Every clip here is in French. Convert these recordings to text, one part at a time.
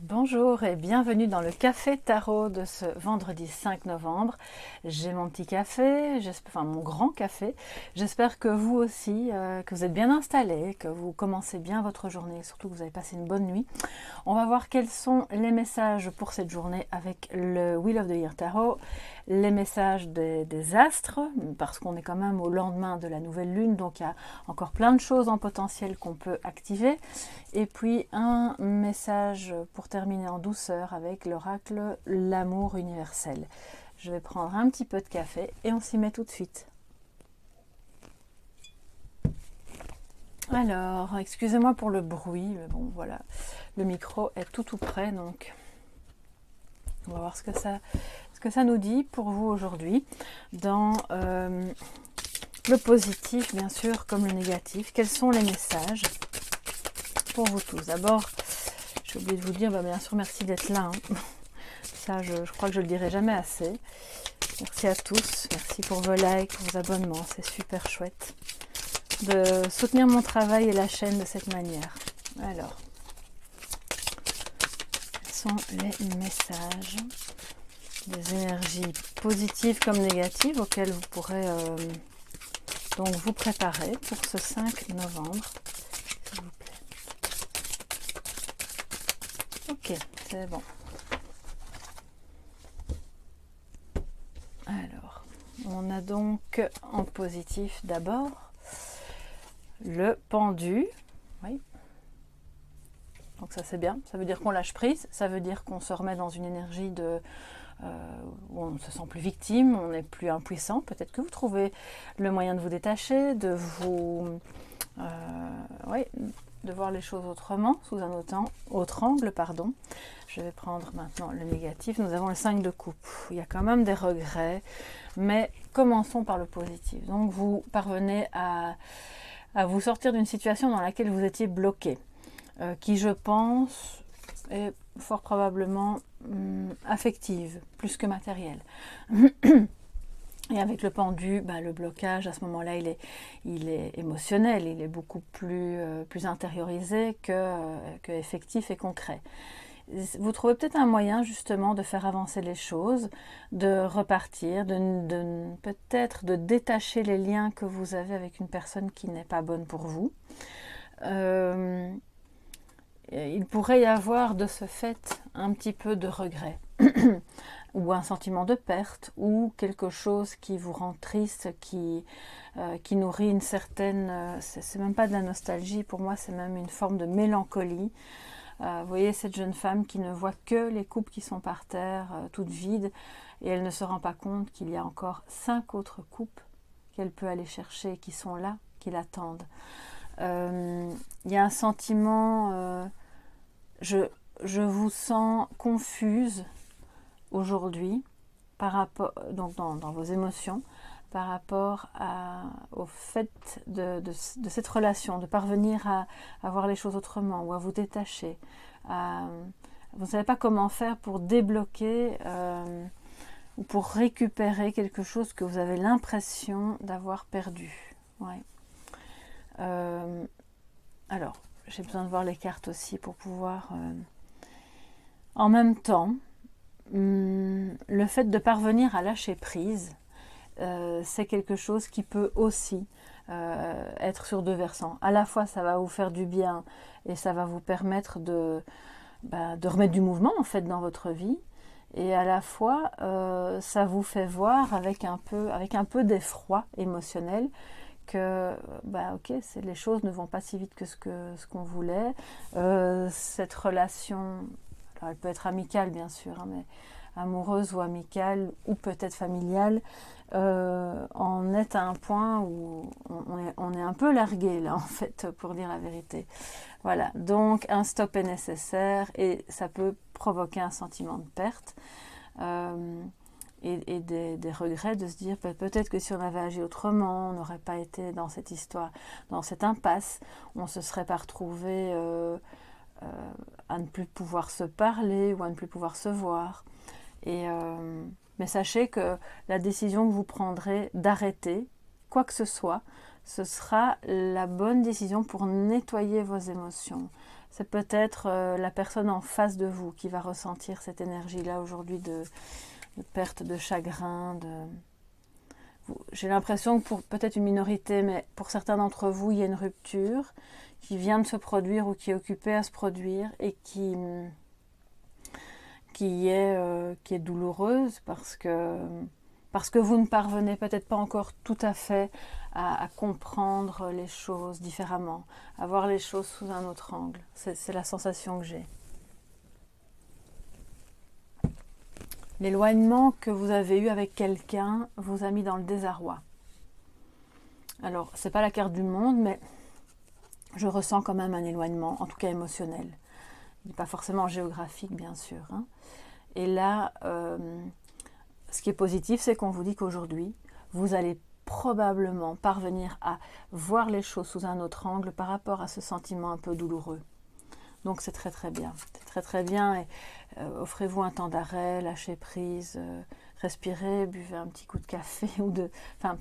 Bonjour et bienvenue dans le Café Tarot de ce vendredi 5 novembre. J'ai mon petit café, enfin mon grand café. J'espère que vous aussi, que vous êtes bien installés, que vous commencez bien votre journée, surtout que vous avez passé une bonne nuit. On va voir quels sont les messages pour cette journée avec le Wheel of the Year Tarot, les messages des astres, parce qu'on est quand même au lendemain de la nouvelle lune, donc il y a encore plein de choses en potentiel qu'on peut activer. Et puis un message pour terminer en douceur avec l'oracle L'amour universel. Je vais prendre un petit peu de café et on s'y met tout de suite. Alors, excusez-moi pour le bruit, mais bon voilà, le micro est tout près, donc on va voir ce que ça nous dit pour vous aujourd'hui dans le positif bien sûr comme le négatif. Quels sont les messages pour vous tous? D'abord, j'ai oublié de vous dire, bien sûr, merci d'être là. Ça, je crois que je le dirai jamais assez. Merci à tous. Merci pour vos likes, vos abonnements. C'est super chouette de soutenir mon travail et la chaîne de cette manière. Alors, quels sont les messages des énergies positives comme négatives auxquelles vous pourrez donc vous préparer pour ce 5 novembre, s'il vous plaît. Ok, c'est bon. Alors, on a donc en positif d'abord le pendu. Oui. Donc ça c'est bien, ça veut dire qu'on lâche prise, ça veut dire qu'on se remet dans une énergie où on ne se sent plus victime, on n'est plus impuissant. Peut-être que vous trouvez le moyen de vous détacher, de voir les choses autrement, sous un autre angle, pardon. Je vais prendre maintenant le négatif. Nous avons le 5 de coupe. Il y a quand même des regrets, mais commençons par le positif. Donc vous parvenez à vous sortir d'une situation dans laquelle vous étiez bloqué, qui je pense est fort probablement affective, plus que matérielle. Et avec le pendu, le blocage, à ce moment-là, il est émotionnel, il est beaucoup plus intériorisé que effectif et concret. Vous trouvez peut-être un moyen justement de faire avancer les choses, de repartir, peut-être de détacher les liens que vous avez avec une personne qui n'est pas bonne pour vous. Il pourrait y avoir de ce fait un petit peu de regret ou un sentiment de perte ou quelque chose qui vous rend triste, qui nourrit une certaine... c'est même pas de la nostalgie, pour moi c'est même une forme de mélancolie. Vous voyez cette jeune femme qui ne voit que les coupes qui sont par terre, toutes vides, et elle ne se rend pas compte qu'il y a encore 5 autres coupes qu'elle peut aller chercher, qui sont là, qui l'attendent. Il y a un sentiment... je vous sens confuse aujourd'hui par rapport, donc dans vos émotions, par rapport au fait de cette relation, de parvenir à voir les choses autrement ou à vous détacher. Vous ne savez pas comment faire pour débloquer ou pour récupérer quelque chose que vous avez l'impression d'avoir perdu. Ouais. Alors, j'ai besoin de voir les cartes aussi pour pouvoir... En même temps, le fait de parvenir à lâcher prise, c'est quelque chose qui peut aussi être sur deux versants. À la fois, ça va vous faire du bien et ça va vous permettre de remettre du mouvement en fait dans votre vie. Et à la fois, ça vous fait voir avec un peu d'effroi émotionnel que ok, les choses ne vont pas si vite que ce qu'on voulait. Cette relation, alors elle peut être amicale bien sûr, mais amoureuse ou amicale ou peut-être familiale, on est à un point où on est un peu largué là en fait, pour dire la vérité. Voilà, donc un stop est nécessaire et ça peut provoquer un sentiment de perte et des regrets, de se dire peut-être que si on avait agi autrement, on n'aurait pas été dans cette histoire, dans cette impasse, on ne se serait pas retrouvé à ne plus pouvoir se parler ou à ne plus pouvoir se voir. Mais sachez que la décision que vous prendrez d'arrêter quoi que ce soit, ce sera la bonne décision pour nettoyer vos émotions, c'est peut-être la personne en face de vous qui va ressentir cette énergie-là aujourd'hui de perte, de chagrin. J'ai l'impression que pour peut-être une minorité, mais pour certains d'entre vous, il y a une rupture qui vient de se produire ou qui est occupée à se produire et qui est douloureuse parce que vous ne parvenez peut-être pas encore tout à fait à comprendre les choses différemment, à voir les choses sous un autre angle. C'est la sensation que j'ai. L'éloignement que vous avez eu avec quelqu'un vous a mis dans le désarroi. Alors, c'est pas la carte du monde, mais je ressens quand même un éloignement, en tout cas émotionnel. Il n'est pas forcément géographique, bien sûr. Hein. Et là, ce qui est positif, c'est qu'on vous dit qu'aujourd'hui, vous allez probablement parvenir à voir les choses sous un autre angle par rapport à ce sentiment un peu douloureux. Donc c'est très très bien. C'est très très bien. Et offrez-vous un temps d'arrêt, lâchez prise, respirez, buvez un petit coup de café ou de... Enfin,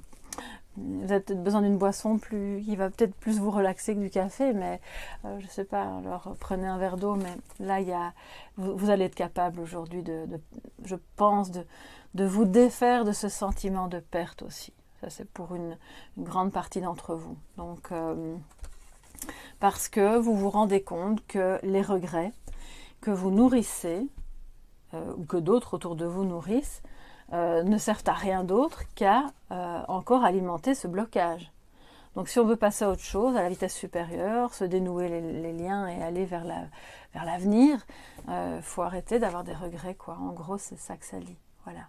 vous avez peut-être besoin d'une boisson qui va peut-être plus vous relaxer que du café, mais je ne sais pas, alors prenez un verre d'eau, mais là, vous allez être capable aujourd'hui, je pense, de vous défaire de ce sentiment de perte aussi. Ça, c'est pour une grande partie d'entre vous. Donc, parce que vous vous rendez compte que les regrets que vous nourrissez, ou que d'autres autour de vous nourrissent, ne servent à rien d'autre qu'à encore alimenter ce blocage. Donc si on veut passer à autre chose, à la vitesse supérieure, se dénouer les liens et aller vers l'avenir, faut arrêter d'avoir des regrets, quoi. En gros, c'est ça que ça dit. Voilà.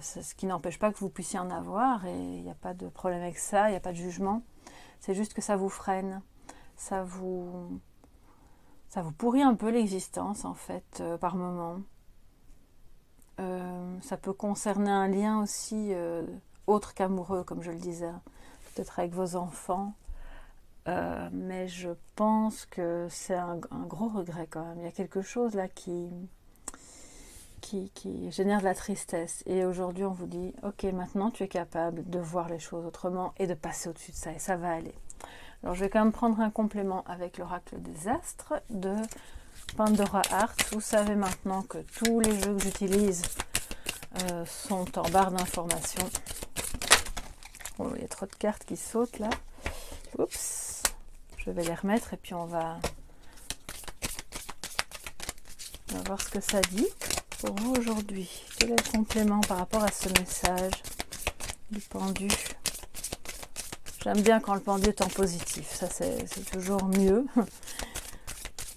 Ce qui n'empêche pas que vous puissiez en avoir, et il n'y a pas de problème avec ça, il n'y a pas de jugement. C'est juste que ça vous freine, ça vous pourrit un peu l'existence, en fait, par moment. Ça peut concerner un lien aussi autre qu'amoureux, comme je le disais, peut-être avec vos enfants, mais je pense que c'est un gros regret quand même. Il y a quelque chose là qui génère de la tristesse, et aujourd'hui on vous dit ok, maintenant tu es capable de voir les choses autrement et de passer au-dessus de ça, et ça va aller. Alors je vais quand même prendre un complément avec l'oracle des astres de Pandora Art. Vous savez maintenant que tous les jeux que j'utilise sont en barre d'informations. Oh, il y a trop de cartes qui sautent là. Oups. Je vais les remettre et puis on va voir ce que ça dit pour vous aujourd'hui. Quel est le complément par rapport à ce message du pendu? J'aime bien quand le pendu est en positif. Ça, c'est toujours mieux.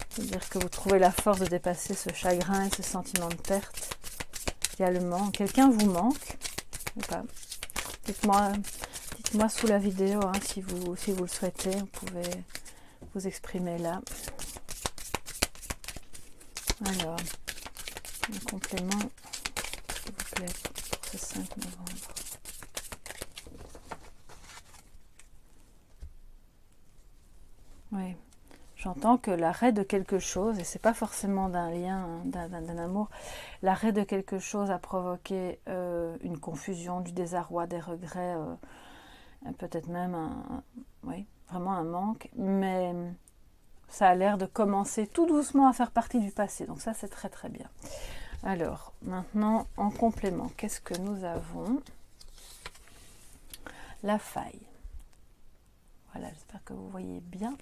C'est-à-dire que vous trouvez la force de dépasser ce chagrin et ce sentiment de perte. Également, quelqu'un vous manque. Dites-moi sous la vidéo, hein, si vous le souhaitez, vous pouvez vous exprimer là. Alors, un complément, s'il vous plaît, pour ce 5 novembre. Oui. J'entends que l'arrêt de quelque chose, et c'est pas forcément d'un lien, d'un amour, l'arrêt de quelque chose a provoqué une confusion, du désarroi, des regrets, peut-être même vraiment un manque, mais ça a l'air de commencer tout doucement à faire partie du passé, donc ça c'est très très bien. Alors, maintenant, en complément, qu'est-ce que nous avons? La faille. Voilà, j'espère que vous voyez bien.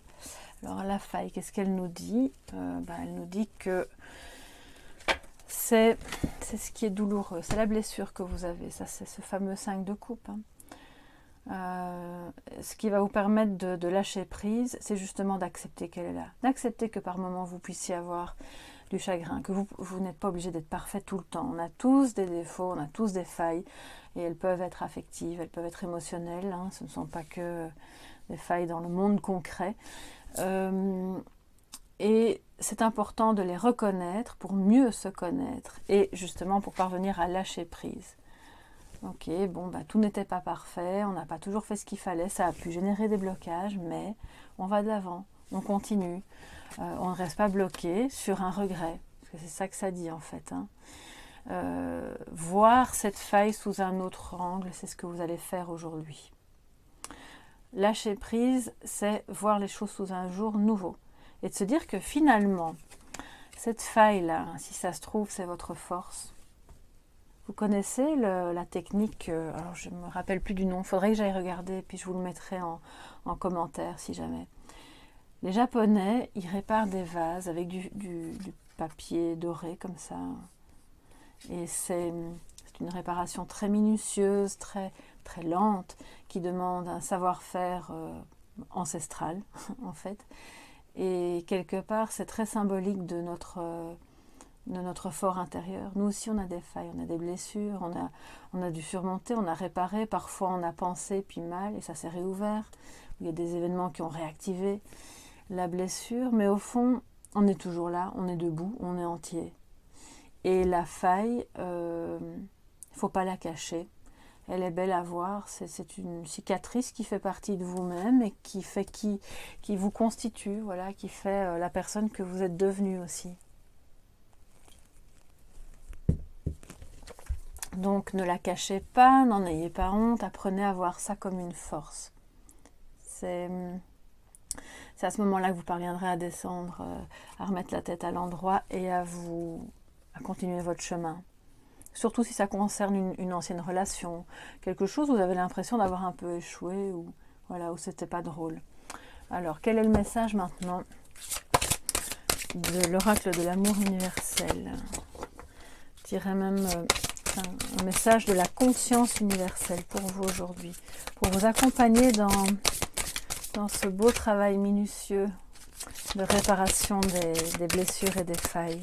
Alors la faille, qu'est-ce qu'elle nous dit? Elle nous dit que c'est ce qui est douloureux, c'est la blessure que vous avez, ça c'est ce fameux 5 de coupe. Ce qui va vous permettre de lâcher prise, c'est justement d'accepter qu'elle est là, d'accepter que par moment vous puissiez avoir du chagrin, que vous n'êtes pas obligé d'être parfait tout le temps. On a tous des défauts, on a tous des failles, et elles peuvent être affectives, elles peuvent être émotionnelles, hein, ce ne sont pas que des failles dans le monde concret. Et c'est important de les reconnaître pour mieux se connaître et justement pour parvenir à lâcher prise. Ok, bon, tout n'était pas parfait, on n'a pas toujours fait ce qu'il fallait, ça a pu générer des blocages, mais on va de l'avant, on continue, on ne reste pas bloqué sur un regret, parce que c'est ça que ça dit en fait. Voir cette faille sous un autre angle, c'est ce que vous allez faire aujourd'hui. Lâcher prise, c'est voir les choses sous un jour nouveau. et de se dire que finalement, cette faille-là, si ça se trouve, c'est votre force. Vous connaissez la technique, alors je ne me rappelle plus du nom, il faudrait que j'aille regarder, puis je vous le mettrai en commentaire si jamais. Les Japonais, ils réparent des vases avec du papier doré comme ça. Et c'est une réparation très minutieuse, très lente, qui demande un savoir-faire ancestral, en fait. Et quelque part, c'est très symbolique de notre fort intérieur. Nous aussi, on a des failles, on a des blessures, on a dû surmonter, on a réparé, parfois on a pensé puis mal et ça s'est réouvert. Il y a des événements qui ont réactivé la blessure, mais au fond, on est toujours là, on est debout, on est entier. Et la faille, il ne faut pas la cacher. Elle est belle à voir, c'est une cicatrice qui fait partie de vous-même et qui vous constitue, voilà, qui fait la personne que vous êtes devenue aussi. Donc ne la cachez pas, n'en ayez pas honte, apprenez à voir ça comme une force. C'est à ce moment-là que vous parviendrez à descendre, à remettre la tête à l'endroit et à continuer votre chemin. Surtout si ça concerne une ancienne relation, quelque chose où vous avez l'impression d'avoir un peu échoué ou voilà, où c'était pas drôle. Alors, quel est le message maintenant de l'oracle de l'amour universel? Je dirais même un message de la conscience universelle pour vous aujourd'hui, pour vous accompagner dans ce beau travail minutieux de réparation des blessures et des failles.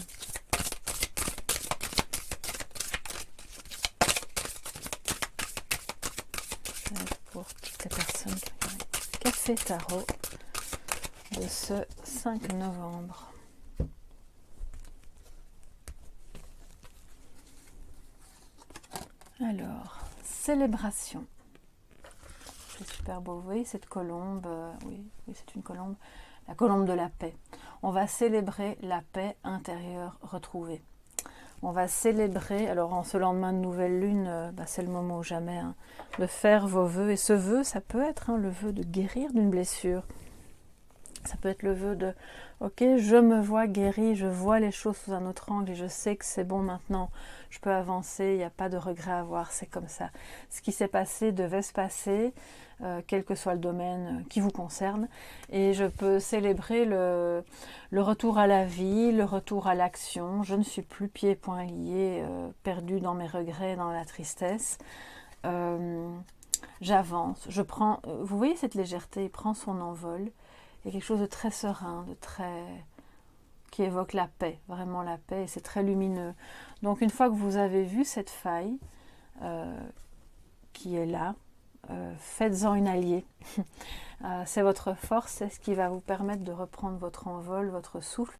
Pour toutes les personnes qui regardent Café Tarot de ce 5 novembre. Alors, célébration. C'est super beau, vous voyez cette colombe, oui c'est une colombe, la colombe de la paix. On va célébrer la paix intérieure retrouvée. On va célébrer, alors en ce lendemain de nouvelle lune, c'est le moment ou jamais, hein, de faire vos vœux. Et ce vœu, ça peut être le vœu de guérir d'une blessure. Ça peut être le vœu de, ok, je me vois guérie, je vois les choses sous un autre angle et je sais que c'est bon maintenant, je peux avancer, il n'y a pas de regret à avoir, c'est comme ça. Ce qui s'est passé devait se passer, quel que soit le domaine qui vous concerne. Et je peux célébrer le retour à la vie, le retour à l'action. Je ne suis plus pieds et poings liés, perdue dans mes regrets, dans la tristesse. J'avance, je prends, vous voyez cette légèreté, il prend son envol. Il y a quelque chose de très serein, qui évoque la paix, vraiment la paix, et c'est très lumineux. Donc une fois que vous avez vu cette faille qui est là, faites-en une alliée. C'est votre force, c'est ce qui va vous permettre de reprendre votre envol, votre souffle,